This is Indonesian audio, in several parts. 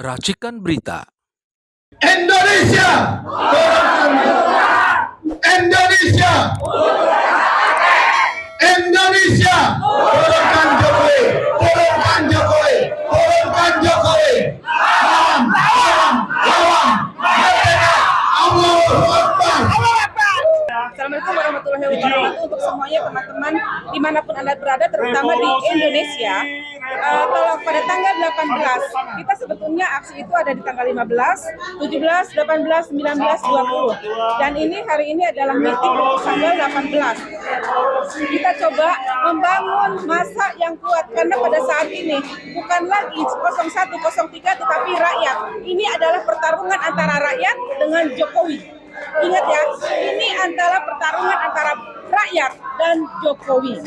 Racikan Berita. Indonesia! Indonesia! Indonesia! Turunkan Jokowi! Turunkan Jokowi! Turunkan Jokowi! Salam, salam, salam, merdeka! Allahu Akbar! Assalamualaikum warahmatullahi wabarakatuh untuk semuanya teman-teman dimanapun Anda berada, terutama di Indonesia. Kalau pada tanggal 18, kita sebetulnya aksi itu ada di tanggal 15, 17, 18, 19, 20. Dan hari ini adalah meeting untuk tanggal 18. Kita coba membangun massa yang kuat, karena pada saat ini bukan lagi 01, 03, tetapi rakyat. Ini adalah pertarungan antara rakyat dengan Jokowi. Ingat ya, ini adalah pertarungan antara rakyat dan Jokowi.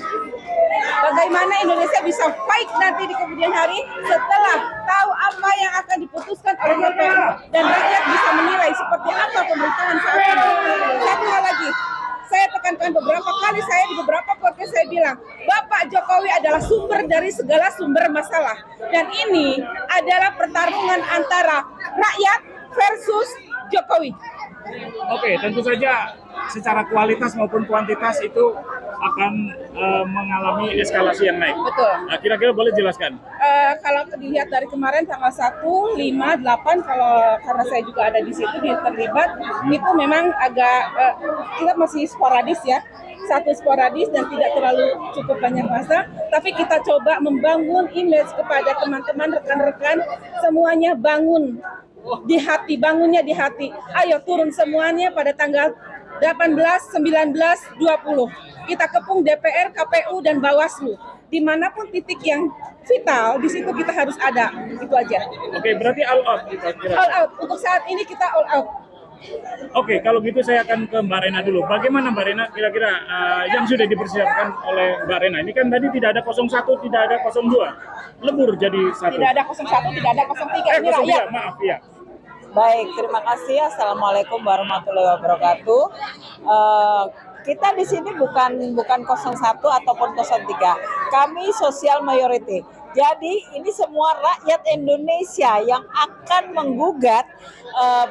Bagaimana Indonesia bisa fight nanti di kemudian hari setelah tahu apa yang akan diputuskan oleh DPR dan rakyat bisa menilai seperti apa pemerintahan saat ini. Satu hal lagi, saya tekankan beberapa kali, saya di beberapa podcast saya bilang, Bapak Jokowi adalah sumber dari segala sumber masalah. Dan ini adalah pertarungan antara rakyat versus Jokowi. Oke, tentu saja secara kualitas maupun kuantitas itu akan mengalami eskalasi yang naik. Betul. Nah, kira-kira boleh jelaskan? Kalau dilihat dari kemarin tanggal 1, 5, 8, karena saya juga ada di situ terlibat, itu memang agak kita masih sporadis ya. Satu sporadis dan tidak terlalu cukup banyak masa, tapi kita coba membangun image kepada teman-teman, rekan-rekan, semuanya bangun di hati, bangunnya di hati. Ayo turun semuanya pada tanggal 18, 19, 20. Kita kepung DPR, KPU, dan Bawaslu. Dimanapun titik yang vital, di situ kita harus ada. Itu aja. Oke, berarti all out kita kira. All out. Untuk saat ini kita all out. Oke, kalau gitu saya akan ke Mbak Rena dulu. Bagaimana Mbak Rena kira-kira yang sudah dipersiapkan oleh Mbak Rena? Ini kan tadi tidak ada 01, tidak ada 02. Lebur jadi satu. Tidak ada 01, tidak ada 03. Ini 03, rakyat. maaf ya. Baik, terima kasih. Assalamualaikum warahmatullahi wabarakatuh. Kita di sini bukan 01 ataupun 03. Kami social majority. Jadi ini semua rakyat Indonesia yang akan menggugat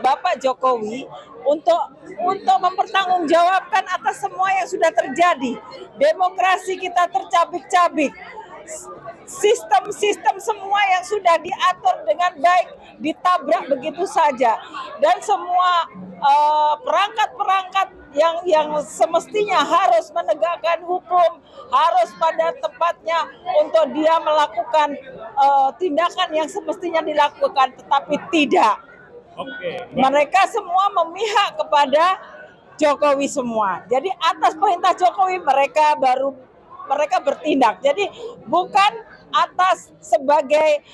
Bapak Jokowi untuk mempertanggungjawabkan atas semua yang sudah terjadi. Demokrasi kita tercabik-cabik. Sistem semua yang sudah diatur dengan baik ditabrak begitu saja, dan semua perangkat-perangkat yang semestinya harus menegakkan hukum harus pada tempatnya untuk dia melakukan tindakan yang semestinya dilakukan, tetapi tidak. Oke. Mereka semua memihak kepada Jokowi semua. Jadi atas perintah Jokowi mereka bertindak. Jadi bukan atas sebagai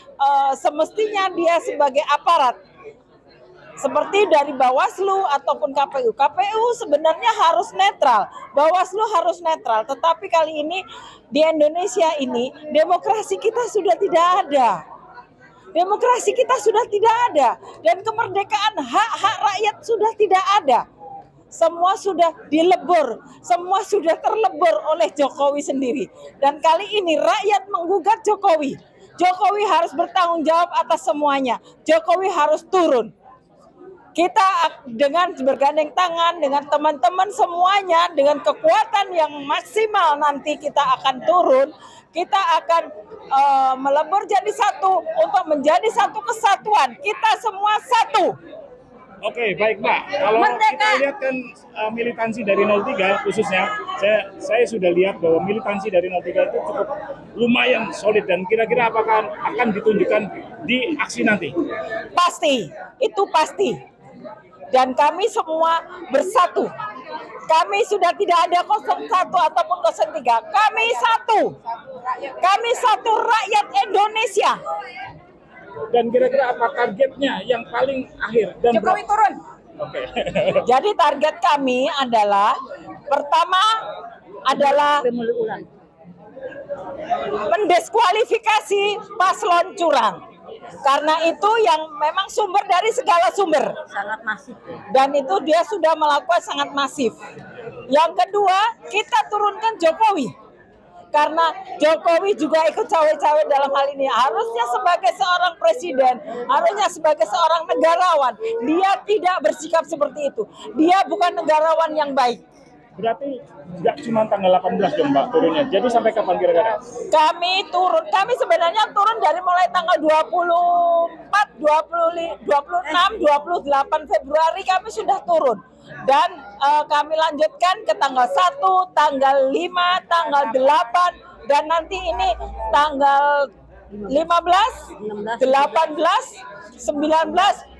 semestinya dia sebagai aparat. Seperti dari Bawaslu ataupun KPU. KPU sebenarnya harus netral. Bawaslu harus netral. Tetapi kali ini di Indonesia ini demokrasi kita sudah tidak ada. Demokrasi kita sudah tidak ada. Dan kemerdekaan hak-hak rakyat sudah tidak ada. Semua sudah dilebur, semua sudah terlebur oleh Jokowi sendiri. Dan kali ini rakyat menggugat Jokowi. Jokowi harus bertanggung jawab atas semuanya. Jokowi harus turun. Kita dengan bergandeng tangan dengan teman-teman semuanya, dengan kekuatan yang maksimal nanti kita akan turun. Kita akan melebur jadi satu untuk menjadi satu kesatuan. Kita semua satu. Oke, baik Mbak. Kalau kita lihat kan militansi dari 03 khususnya, saya sudah lihat bahwa militansi dari 03 itu cukup lumayan solid, dan kira-kira apakah akan ditunjukkan di aksi nanti? Pasti, itu pasti. Dan kami semua bersatu. Kami sudah tidak ada 01 ataupun 03. Kami satu. Kami satu rakyat Indonesia. Dan kira-kira apa targetnya yang paling akhir? Dan Jokowi turun. Oke. Jadi target kami adalah, pertama adalah mendiskualifikasi paslon curang. Karena itu yang memang sumber dari segala sumber. Sangat masif. Dan itu dia sudah melakukan sangat masif. Yang kedua, kita turunkan Jokowi. karena Jokowi juga ikut cawe-cawe dalam hal ini. Harusnya sebagai seorang presiden, harusnya sebagai seorang negarawan, dia tidak bersikap seperti itu. Dia bukan negarawan yang baik. Berarti nggak cuma tanggal 18 dong Mbak turunnya. Jadi sampai kapan kira-kira? Kami sebenarnya turun dari mulai tanggal 24, 26, 28 Februari kami sudah turun. Dan kami lanjutkan ke tanggal 1, tanggal 5, tanggal 8, dan nanti ini tanggal 15, 18, 19,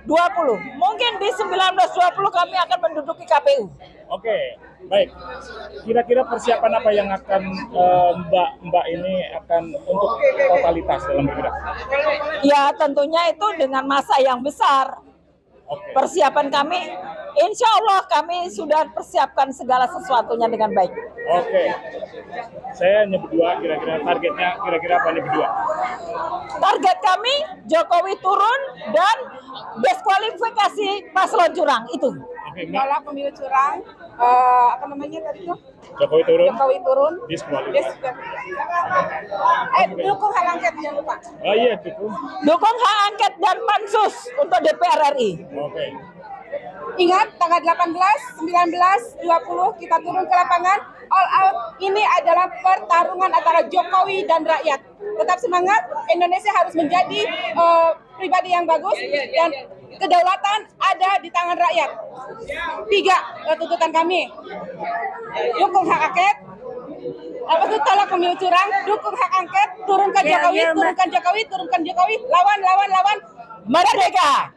20. Mungkin di 19-20 kami akan menduduki KPU. Oke, baik. Kira-kira persiapan apa yang akan Mbak ini akan untuk totalitas dalam bergerak? Ya tentunya itu dengan masa yang besar. Oke. Persiapan kami, insya Allah kami sudah persiapkan segala sesuatunya dengan baik. Oke. Saya hanya berdua, kira-kira targetnya kira-kira apa nih berdua? Target kami Jokowi turun dan diskualifikasi paslon curang itu. Oke, Mbak. Menolak pemilu curang, apa namanya tadi tuh? Jokowi turun. Jokowi turun. Diskualifikasi. Dukung hak angket, jangan lupa. Oh iya, dukung. Dukung hak angket dan pansus untuk DPR RI. Oke. Ingat tanggal 18, 19, 20 kita turun ke lapangan. All out ini adalah pertarungan antara Jokowi dan rakyat. Tetap semangat, Indonesia harus menjadi pribadi yang bagus dan kedaulatan ada di tangan rakyat. 3 tuntutan kami. Dukung hak angket. Apa itu tolak pemilu curang, dukung hak angket, turunkan Jokowi, turunkan Jokowi, turunkan Jokowi, lawan merdeka.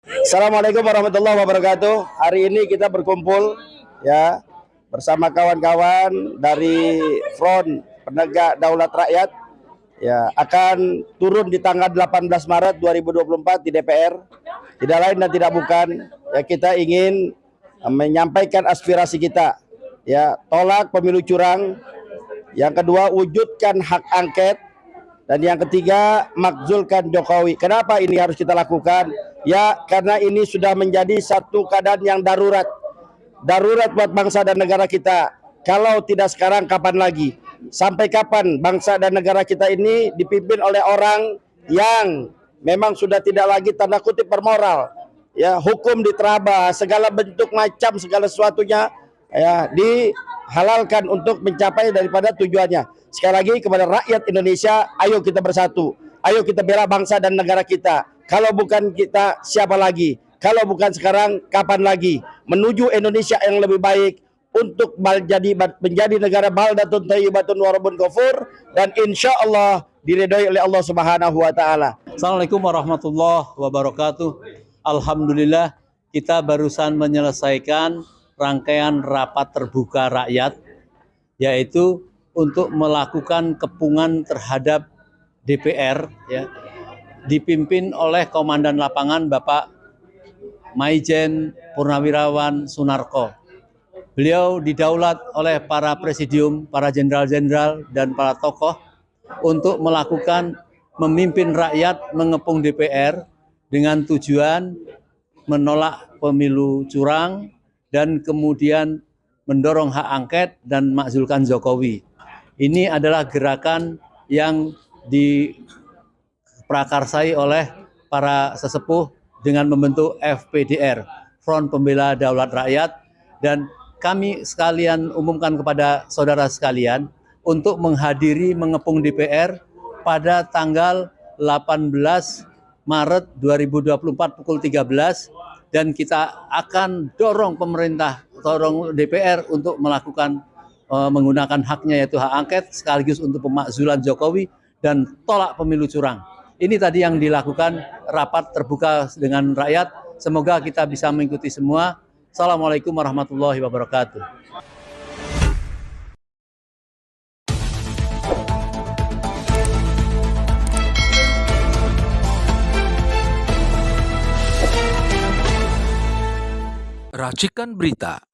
Assalamualaikum warahmatullahi wabarakatuh. Hari ini kita berkumpul ya bersama kawan-kawan dari Front Penegak Daulat Rakyat ya akan turun di tanggal 18 Maret 2024 di DPR. Tidak lain dan tidak bukan ya kita ingin menyampaikan aspirasi kita ya, tolak pemilu curang. Yang kedua, wujudkan hak angket. Dan yang ketiga, makzulkan Jokowi. Kenapa ini harus kita lakukan? Ya, karena ini sudah menjadi satu keadaan yang darurat. Darurat buat bangsa dan negara kita. Kalau tidak sekarang, kapan lagi? Sampai kapan bangsa dan negara kita ini dipimpin oleh orang yang memang sudah tidak lagi tanda kutip bermoral. Ya, hukum diterabas, segala bentuk macam segala sesuatunya ya dihalalkan untuk mencapai daripada tujuannya. Sekali lagi kepada rakyat Indonesia, ayo kita bersatu, ayo kita bela bangsa dan negara kita. Kalau bukan kita, siapa lagi? Kalau bukan sekarang, kapan lagi? Menuju Indonesia yang lebih baik untuk menjadi negara baldatun thayyibatun wa rabbun ghafur, dan insya Allah diridhoi oleh Allah Subhanahu wa taala. Assalamualaikum warahmatullahi wabarakatuh. Alhamdulillah kita barusan menyelesaikan rangkaian rapat terbuka rakyat, yaitu untuk melakukan kepungan terhadap DPR ya, dipimpin oleh Komandan Lapangan Bapak Maijen Purnawirawan Sunarko. Beliau didaulat oleh para presidium, para jenderal-jenderal dan para tokoh untuk melakukan memimpin rakyat mengepung DPR dengan tujuan menolak pemilu curang dan kemudian mendorong hak angket dan makzulkan Jokowi. Ini adalah gerakan yang diprakarsai oleh para sesepuh dengan membentuk FPDR, Front Pembela Daulat Rakyat, dan kami sekalian umumkan kepada saudara sekalian untuk menghadiri mengepung DPR pada tanggal 18 Maret 2024 pukul 13, dan kita akan dorong pemerintah, dorong DPR untuk melakukan menggunakan haknya yaitu hak angket sekaligus untuk pemakzulan Jokowi dan tolak pemilu curang. Ini tadi yang dilakukan rapat terbuka dengan rakyat. Semoga kita bisa mengikuti semua. Assalamualaikum warahmatullahi wabarakatuh. Racikan Berita